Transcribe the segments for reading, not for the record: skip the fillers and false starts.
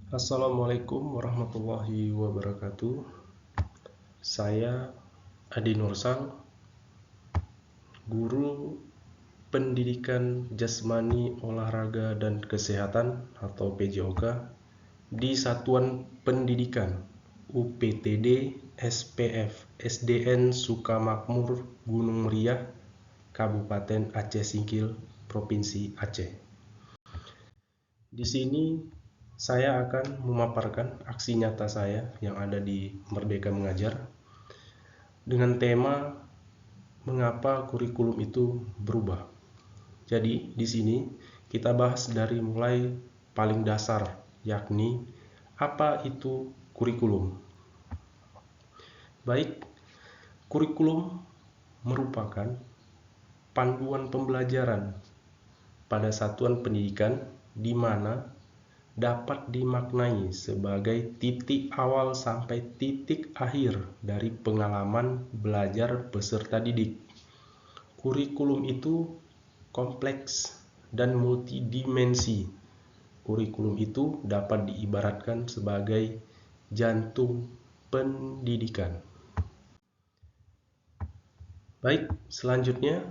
Assalamualaikum warahmatullahi wabarakatuh. Saya Adi Nursal, guru Pendidikan Jasmani Olahraga dan Kesehatan atau PJOK di Satuan Pendidikan UPTD SPF SDN Sukamakmur Gunung Meriah, Kabupaten Aceh Singkil, Provinsi Aceh. Di sini saya akan memaparkan aksi nyata saya yang ada di Merdeka Mengajar dengan tema mengapa kurikulum itu berubah. Jadi di sini kita bahas dari mulai paling dasar, yakni apa itu kurikulum. Baik, kurikulum merupakan panduan pembelajaran pada satuan pendidikan di mana dapat dimaknai sebagai titik awal sampai titik akhir dari pengalaman belajar peserta didik. Kurikulum itu kompleks dan multidimensi. Kurikulum itu dapat diibaratkan sebagai jantung pendidikan. Baik, selanjutnya,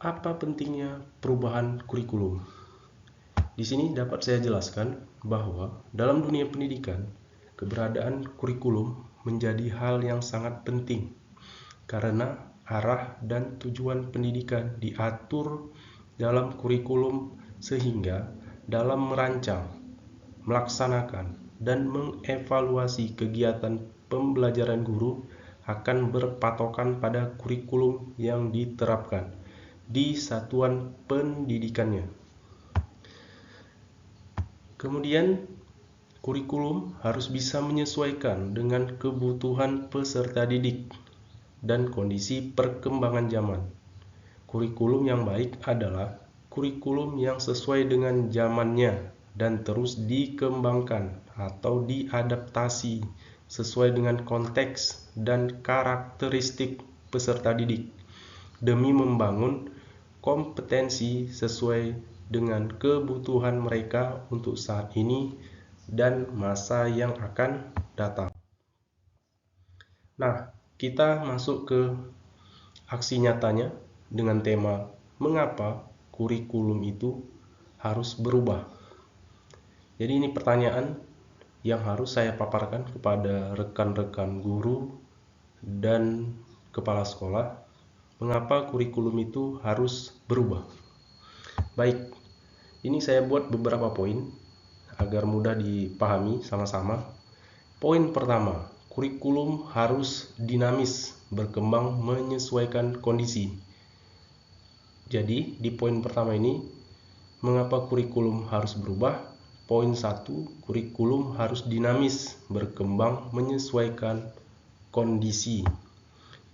apa pentingnya perubahan kurikulum? Di sini dapat saya jelaskan bahwa dalam dunia pendidikan, keberadaan kurikulum menjadi hal yang sangat penting karena arah dan tujuan pendidikan diatur dalam kurikulum sehingga dalam merancang, melaksanakan, dan mengevaluasi kegiatan pembelajaran guru akan berpatokan pada kurikulum yang diterapkan di satuan pendidikannya. Kemudian, kurikulum harus bisa menyesuaikan dengan kebutuhan peserta didik dan kondisi perkembangan zaman. Kurikulum yang baik adalah kurikulum yang sesuai dengan zamannya dan terus dikembangkan atau diadaptasi sesuai dengan konteks dan karakteristik peserta didik demi membangun kompetensi sesuai dengan kebutuhan mereka untuk saat ini dan masa yang akan datang. Nah, kita masuk ke aksi nyatanya dengan tema mengapa kurikulum itu harus berubah. Jadi ini pertanyaan yang harus saya paparkan kepada rekan-rekan guru dan kepala sekolah, mengapa kurikulum itu harus berubah. Baik, ini saya buat beberapa poin agar mudah dipahami sama-sama. Poin pertama, kurikulum harus dinamis, berkembang menyesuaikan kondisi. Jadi, di poin pertama ini, mengapa kurikulum harus berubah? Poin 1, kurikulum harus dinamis, berkembang menyesuaikan kondisi.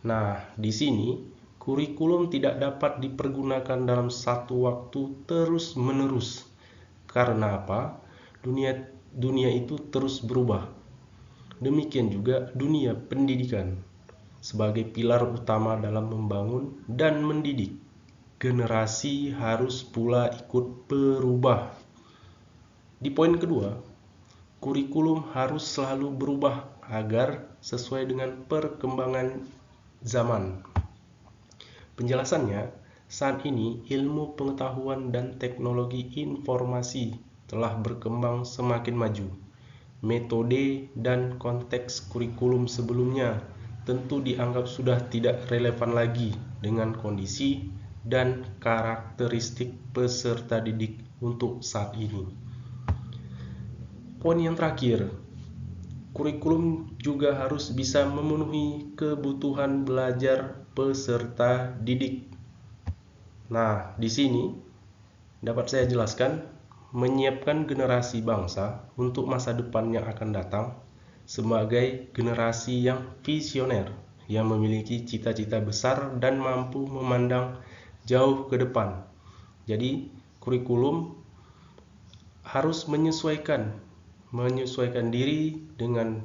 Nah, di sini kurikulum tidak dapat dipergunakan dalam satu waktu terus-menerus. Karena apa? Dunia itu terus berubah. Demikian juga dunia pendidikan sebagai pilar utama dalam membangun dan mendidik. Generasi harus pula ikut berubah. Di poin kedua, kurikulum harus selalu berubah agar sesuai dengan perkembangan zaman. Penjelasannya, saat ini ilmu pengetahuan dan teknologi informasi telah berkembang semakin maju. Metode dan konteks kurikulum sebelumnya tentu dianggap sudah tidak relevan lagi dengan kondisi dan karakteristik peserta didik untuk saat ini. Poin yang terakhir, kurikulum juga harus bisa memenuhi kebutuhan belajar peserta didik. Nah, di sini dapat saya jelaskan menyiapkan generasi bangsa untuk masa depan yang akan datang sebagai generasi yang visioner, yang memiliki cita-cita besar dan mampu memandang jauh ke depan. Jadi, kurikulum harus menyesuaikan diri dengan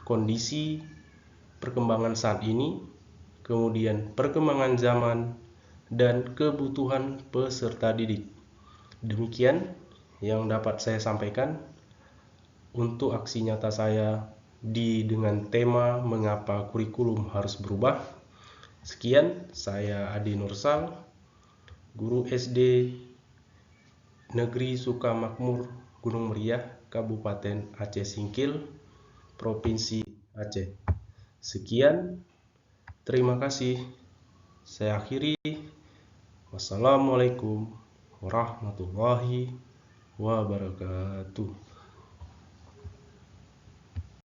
kondisi perkembangan saat ini, kemudian perkembangan zaman, dan kebutuhan peserta didik. Demikian yang dapat saya sampaikan. untuk aksi nyata saya dengan tema mengapa kurikulum harus berubah. Sekian, saya Adi Nursal, guru SD Negeri Sukamakmur Gunung Meriah, Kabupaten Aceh Singkil, Provinsi Aceh. Sekian, terima kasih. Saya akhiri. Wassalamualaikum warahmatullahi wabarakatuh.